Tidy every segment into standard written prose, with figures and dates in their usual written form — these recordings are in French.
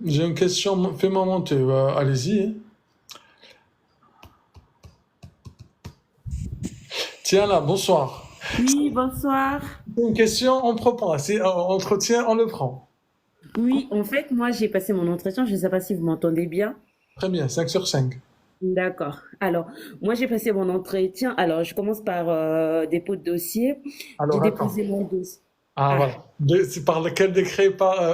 J'ai une question, fais-moi monter, allez-y, hein. Tiens là, bonsoir. Oui, bonsoir. Une question, on prend. Si entretien, on le prend. Oui, en fait, moi, j'ai passé mon entretien. Je ne sais pas si vous m'entendez bien. Très bien, 5 sur 5. D'accord. Alors, moi, j'ai passé mon entretien. Alors, je commence par dépôt de dossier. J'ai Alors attends. déposé mon dossier. Ah Ah, voilà. C'est par quel décret,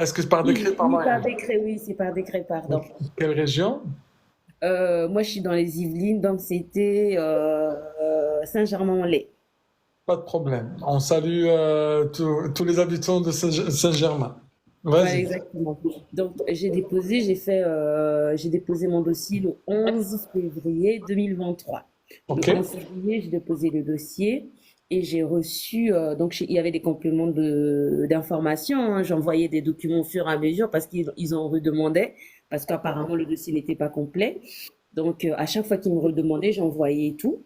est-ce que c'est par décret, oui, par oui, par mariage? décret, oui, c'est par décret, pardon. Quelle région? Moi, je suis dans les Yvelines, donc c'était Saint-Germain-en-Laye. Pas de problème. On salue tous les habitants de Saint-Germain. Voilà, Vas-y. exactement. Donc, j'ai déposé mon dossier le 11 février 2023. Le Ok. 11 février, j'ai déposé le dossier et j'ai reçu, il y avait des compléments d'information, hein. J'envoyais des documents au fur et à mesure parce qu'ils en redemandaient, parce qu'apparemment le dossier n'était pas complet. Donc, à chaque fois qu'ils me redemandaient, j'envoyais tout.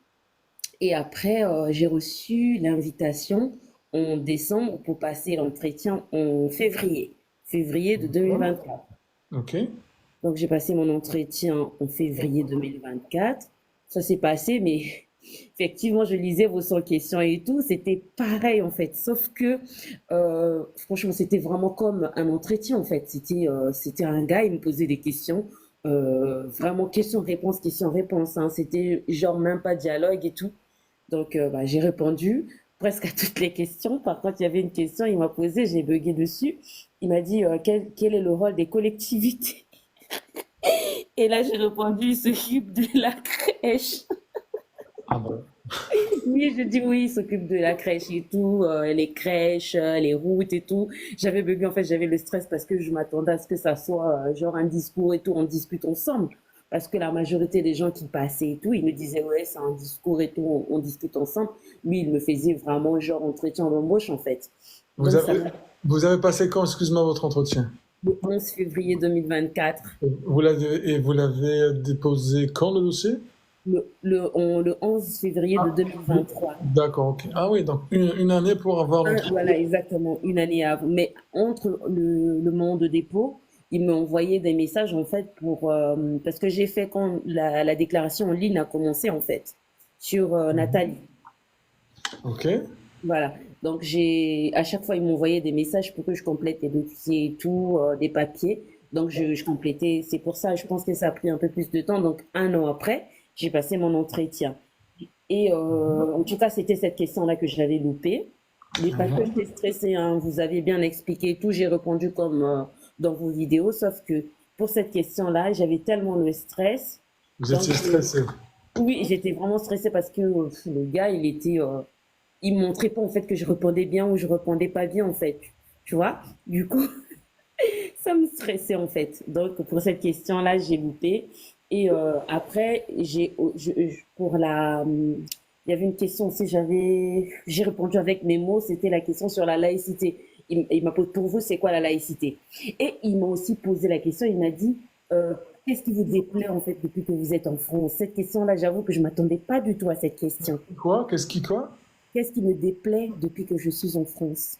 Et après, j'ai reçu l'invitation en décembre pour passer l'entretien en février de 2024. Ok. Donc, j'ai passé mon entretien en février 2024. Ça s'est passé, mais effectivement, je lisais vos 100 questions et tout. C'était pareil, en fait. Sauf que, franchement, c'était vraiment comme un entretien, en fait. C'était un gars, il me posait des questions. Vraiment, question-réponse, hein. C'était genre même pas dialogue et tout. Donc, j'ai répondu presque à toutes les questions. Par contre, il y avait une question, il m'a posé, j'ai bugué dessus. Il m'a dit quel est le rôle des collectivités? Et là, j'ai répondu, il s'occupe de la crèche. Ah bon. Oui, je dis oui, il s'occupe de la crèche et tout, les crèches, les routes et tout. J'avais bugué, en fait, j'avais le stress parce que je m'attendais à ce que ça soit genre un discours et tout, on discute ensemble. Parce que la majorité des gens qui passaient et tout, ils me disaient, ouais, c'est un discours et tout, on discute ensemble. Lui, il me faisait vraiment genre entretien d'embauche, en fait. Vous Donc, ça avez, m'a vous avez passé quand, excuse-moi, votre entretien? le 11 février 2024. Vous l'avez déposé quand, le dossier? Le 11 février de Ah, 2023. d'accord, ok. Ah oui, donc une année pour avoir l'entretien. Voilà, exactement, une année avant. Mais entre le moment de dépôt, il m'a envoyé des messages, en fait, parce que j'ai fait quand la déclaration en ligne a commencé, en fait, sur Nathalie. Ok. Voilà. Donc, à chaque fois, il m'envoyait des messages pour que je complète les dossiers et tout, des papiers. Donc, je complétais. C'est pour ça, je pense que ça a pris un peu plus de temps. Donc, un an après, j'ai passé mon entretien. Et en tout cas, c'était cette question-là que je l'avais loupée. Mais parce que j'étais stressée, hein, vous avez bien expliqué tout, j'ai répondu comme dans vos vidéos, sauf que pour cette question-là, j'avais tellement le stress. Vous Donc, étiez stressé. oui, j'étais vraiment stressée parce que le gars, il montrait pas en fait que je répondais bien ou je répondais pas bien en fait. Tu vois? Du coup, ça me stressait en fait. Donc pour cette question-là, j'ai loupé. Et après, il y avait une question aussi, j'ai répondu avec mes mots, c'était la question sur la laïcité. Il m'a posé, pour vous, c'est quoi la laïcité? Et il m'a aussi posé la question, il m'a dit, qu'est-ce qui vous déplaît en fait depuis que vous êtes en France? Cette question-là, j'avoue que je m'attendais pas du tout à cette question. Quoi? Qu'est-ce qui quoi? Qu'est-ce qui me déplaît depuis que je suis en France?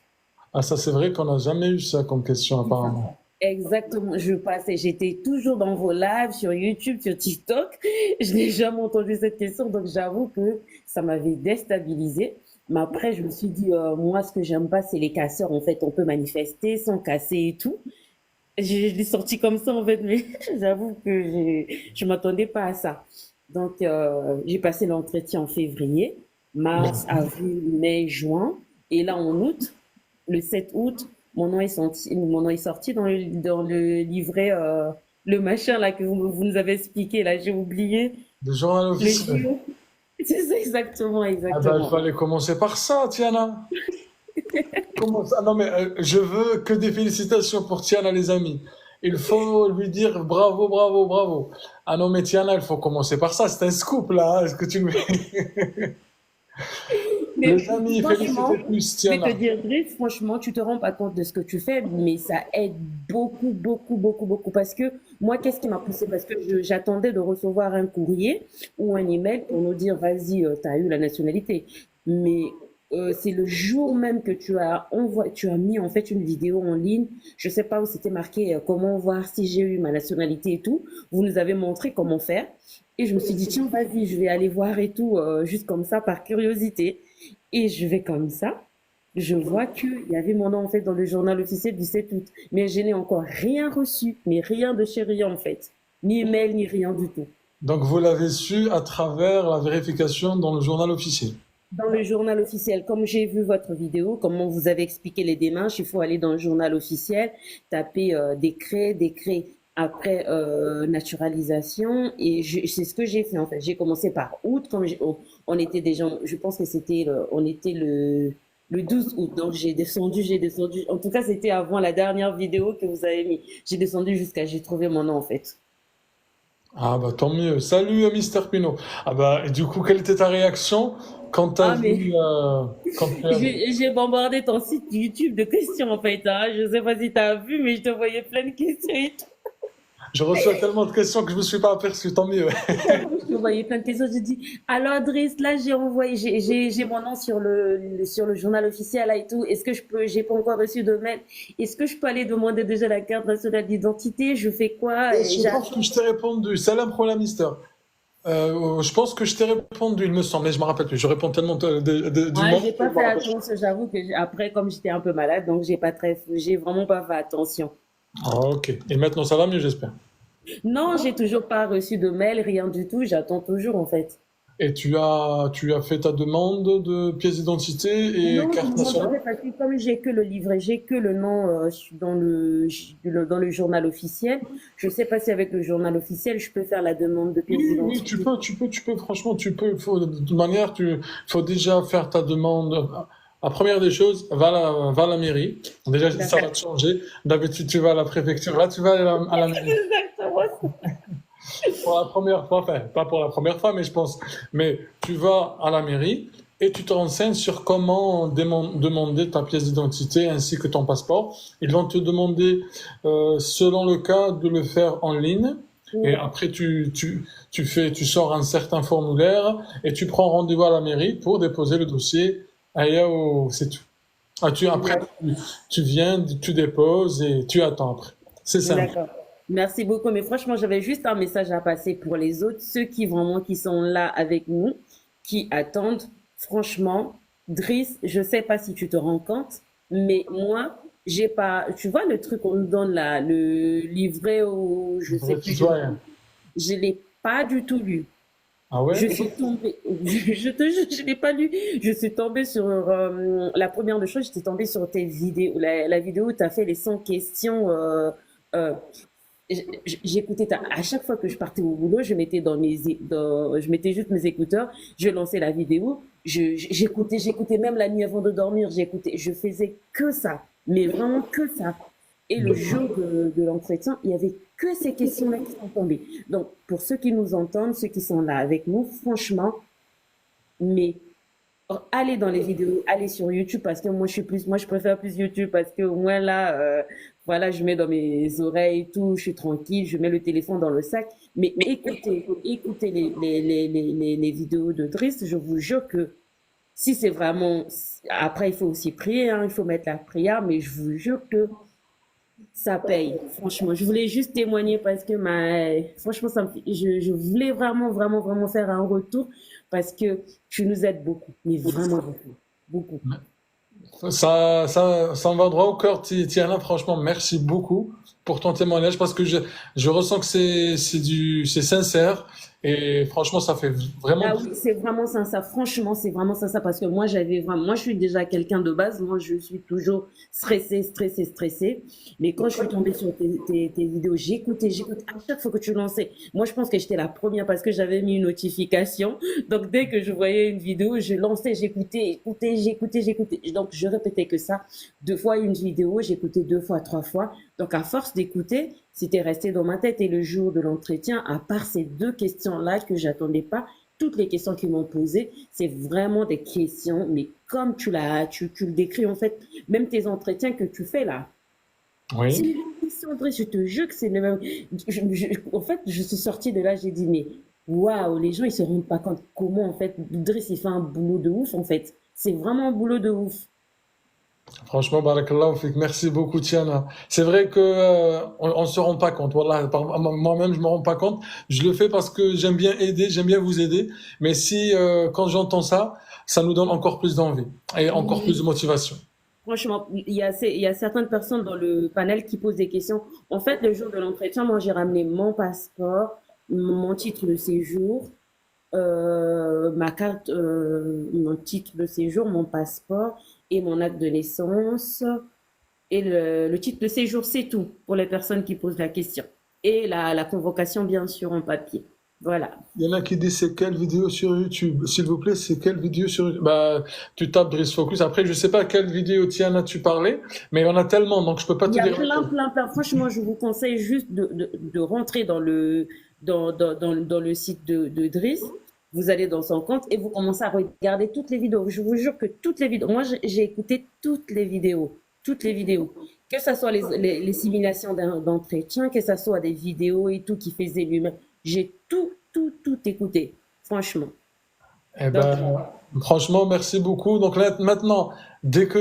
Ah, ça, c'est vrai qu'on n'a jamais eu ça comme question, C'est ça. apparemment. Exactement, j'étais toujours dans vos lives sur YouTube, sur TikTok. Je n'ai jamais entendu cette question, donc j'avoue que ça m'avait déstabilisée. Mais après, je me suis dit, moi, ce que j'aime pas, c'est les casseurs. En fait, on peut manifester sans casser et tout. Je l'ai sorti comme ça, en fait, mais j'avoue que je m'attendais pas à ça. Donc, j'ai passé l'entretien en février, mars, avril, mai, juin. Et là, en août, le 7 août, mon nom est sorti dans le livret, le machin là que vous nous avez expliqué, là, j'ai oublié. Le journal Le officiel. JO. C'est ça, exactement, Ah ben, il exactement. fallait commencer par ça, Tiana. Comment ça? Non, mais je veux que des félicitations pour Tiana, les amis. Il faut lui dire bravo, bravo, bravo. Ah non, mais Tiana, il faut commencer par ça. C'est un scoop, là, hein, ce que tu me... Mais Les amis, félicitez franchement, plus je vais te Tiana. dire, Driss, franchement, tu te rends pas compte de ce que tu fais, mais ça aide beaucoup, beaucoup, beaucoup, beaucoup. Parce que moi, qu'est-ce qui m'a poussé? Parce que j'attendais de recevoir un courrier ou un email pour nous dire, vas-y, tu as eu la nationalité. Mais c'est le jour même que tu as mis en fait une vidéo en ligne. Je sais pas où c'était marqué comment voir si j'ai eu ma nationalité et tout. Vous nous avez montré comment faire. Et je me suis dit, tiens, vas-y, je vais aller voir et tout, juste comme ça, par curiosité. Et je vais comme ça. Je vois qu'il y avait mon nom en fait dans le journal officiel du 7 août. Mais je n'ai encore rien reçu, mais rien de chez rien en fait. Ni email, ni rien du tout. Donc vous l'avez su à travers la vérification dans le journal officiel. Dans le journal officiel, comme j'ai vu votre vidéo, comment vous avez expliqué les démarches, il faut aller dans le journal officiel, taper décret, après naturalisation, et c'est ce que j'ai fait en fait. J'ai commencé par août, comme on était déjà, je pense que on était le 12 août, donc j'ai descendu. En tout cas, c'était avant la dernière vidéo que vous avez mis. J'ai descendu jusqu'à, j'ai trouvé mon nom en fait. Ah bah tant mieux. Salut Mister Pino. Ah bah et du coup, quelle était ta réaction quand t'as Ah mais vu quand tu as vu? j'ai bombardé ton site YouTube de questions en fait, hein. Je sais pas si tu as vu, mais je te voyais plein de questions et tout. Je reçois tellement de questions que je me suis pas aperçu, tant mieux. Je te voyais plein de questions. Je dis, alors Driss, là j'ai envoyé, j'ai mon nom sur sur le journal officiel là et tout. Est-ce que je peux, j'ai pas encore reçu de mail. Est-ce que je peux aller demander déjà la carte nationale d'identité? Je fais quoi? Et Je pense que je t'ai répondu. Salam pour la Mister. Je pense que je t'ai répondu, il me semble, mais je me rappelle plus. Je réponds tellement du ouais, monde. j'ai pas fait attention, j'avoue que après, comme j'étais un peu malade, donc j'ai vraiment pas fait attention. Ah, ok. Et maintenant ça va mieux, j'espère. Non, j'ai toujours pas reçu de mail, rien du tout. J'attends toujours en fait. Et tu as fait ta demande de pièce d'identité et Non, je carte ne pas nationale? fait parce que comme j'ai que le livret, j'ai que le nom dans le journal officiel. Je sais pas si avec le journal officiel, je peux faire la demande de Oui, pièce oui, oui, d'identité. franchement, tu peux. De toute manière, faut déjà faire ta demande. La première des choses, va à la mairie. Déjà, ça va D'accord. te changer. D'habitude, tu vas à la préfecture. Là, tu vas à la mairie. Exactement. Pour la première fois, enfin, pas pour la première fois, mais je pense. Mais tu vas à la mairie et tu te renseignes sur comment demander ta pièce d'identité ainsi que ton passeport. Ils vont te demander, selon le cas, de le faire en ligne. Et Oui, après, tu sors un certain formulaire et tu prends rendez-vous à la mairie pour déposer le dossier. Ah, c'est tout. Après, d'ac- tu viens, tu déposes et tu attends après. C'est simple. d'accord. Merci beaucoup. Mais franchement, j'avais juste un message à passer pour les autres, ceux qui vraiment qui sont là avec nous, qui attendent. Franchement, Driss, je sais pas si tu te rends compte, mais moi, j'ai pas, tu vois le truc qu'on nous donne là, le livret ou je sais Vrai plus, citoyen. je l'ai pas du tout lu. Ah Je ouais? suis tombée, je te jure, je l'ai pas lu. Je suis tombée sur la première des choses, j'étais tombée sur tes vidéos, la vidéo où tu as fait les 100 questions. Euh, J'écoutais à chaque fois que je partais au boulot, je mettais juste mes écouteurs, je lançais la vidéo, j'écoutais même la nuit avant de dormir, je faisais que ça, mais vraiment que ça. Et le jour de l'entretien, il y avait que ces questions-là qui sont tombées. Donc, pour ceux qui nous entendent, ceux qui sont là avec nous, franchement, mais allez dans les vidéos, allez sur YouTube parce que moi je préfère plus YouTube parce que au moins là, voilà, je mets dans mes oreilles et tout, je suis tranquille, je mets le téléphone dans le sac. Mais écoutez les vidéos de Driss, je vous jure que si c'est vraiment, après il faut aussi prier, hein, il faut mettre la prière, mais je vous jure que ça paye. Franchement, je voulais juste témoigner parce que franchement, je voulais vraiment faire un retour parce que tu nous aides beaucoup, mais vraiment beaucoup, beaucoup. Ça me va droit au cœur, Tiana. Franchement, merci beaucoup pour ton témoignage parce que je ressens que c'est sincère et franchement, ça fait vraiment Ah plaisir. oui, c'est vraiment sincère. Franchement, c'est vraiment sincère parce que moi, je suis déjà quelqu'un de base. Moi, je suis toujours stressée. Mais quand je suis tombée sur tes vidéos, j'écoutais. À chaque fois que tu lançais, moi, je pense que j'étais la première parce que j'avais mis une notification. Donc, dès que je voyais une vidéo, je lançais, j'écoutais. Donc, je répétais que ça. Deux fois une vidéo, j'écoutais deux fois, trois fois. Donc, à force d'écouter, c'était resté dans ma tête. Et le jour de l'entretien, à part ces deux questions-là que j'attendais pas, toutes les questions qu'ils m'ont posées, c'est vraiment des questions, mais comme tu le décris en fait, même tes entretiens que tu fais là, c'est Oui. les mêmes questions, André, je te jure que c'est les mêmes. En fait, je suis sortie de là, j'ai dit, mais waouh, les gens ils se rendent pas compte comment en fait, Driss il fait un boulot de ouf en fait. C'est vraiment un boulot de ouf. Franchement, barakallahu fik. Merci beaucoup, Tiana. C'est vrai que on se rend pas compte. Wallah, moi-même, je me rends pas compte. Je le fais parce que j'aime bien aider, j'aime bien vous aider. Mais si quand j'entends ça, ça nous donne encore plus d'envie et encore plus de Oui. motivation. Franchement, il y a certaines personnes dans le panel qui posent des questions. En fait, le jour de l'entretien, moi, j'ai ramené mon passeport, mon titre de séjour, ma carte, mon titre de séjour, mon passeport et mon acte de naissance. Et le titre de séjour, c'est tout pour les personnes qui posent la question. Et la convocation, bien sûr, en papier. Voilà. Il y en a qui disent c'est quelle vidéo sur YouTube? S'il vous plaît, c'est quelle vidéo sur YouTube? Bah, tu tapes Driss Focus. Après, je sais pas quelle vidéo Tiana tu parlais, mais il y en a tellement, donc je peux pas Il te y a dire plein, laquelle. plein, plein. Franchement, je vous conseille juste de rentrer dans le site de Driss. Vous allez dans son compte et vous commencez à regarder toutes les vidéos. Je vous jure que toutes les vidéos. Moi, j'ai écouté toutes les vidéos. Toutes les vidéos. Que ce soit les simulations d'entretien, que ce soit des vidéos et tout qui faisaient lui-même. J'ai tout écouté. Franchement. Eh Donc, ben, franchement, merci beaucoup. Donc là, maintenant, dès que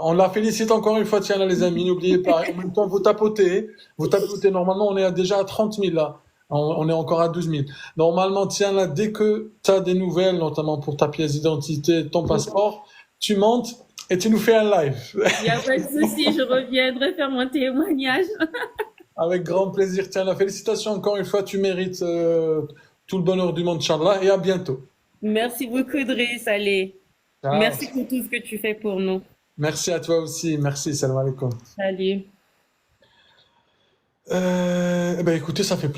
on la félicite encore une fois, Tiana, les amis, n'oubliez pas. En même temps, vous tapotez. Vous tapotez. Normalement, on est déjà à 30 000 là. On est encore à 12 000. Normalement, Tiana, dès que tu as des nouvelles, notamment pour ta pièce d'identité, ton passeport, tu montes et tu nous fais un live. il n'y a pas de souci, je reviendrai faire mon témoignage. Avec grand plaisir, Tiana. Félicitations encore une fois. Tu mérites tout le bonheur du monde, Inch'Allah. Et à bientôt. Merci beaucoup, Driss. Allez. Ciao. Merci pour tout ce que tu fais pour nous. Merci à toi aussi. Merci. Salam alaikum. Salut. Eh ben, écoutez, ça fait plaisir.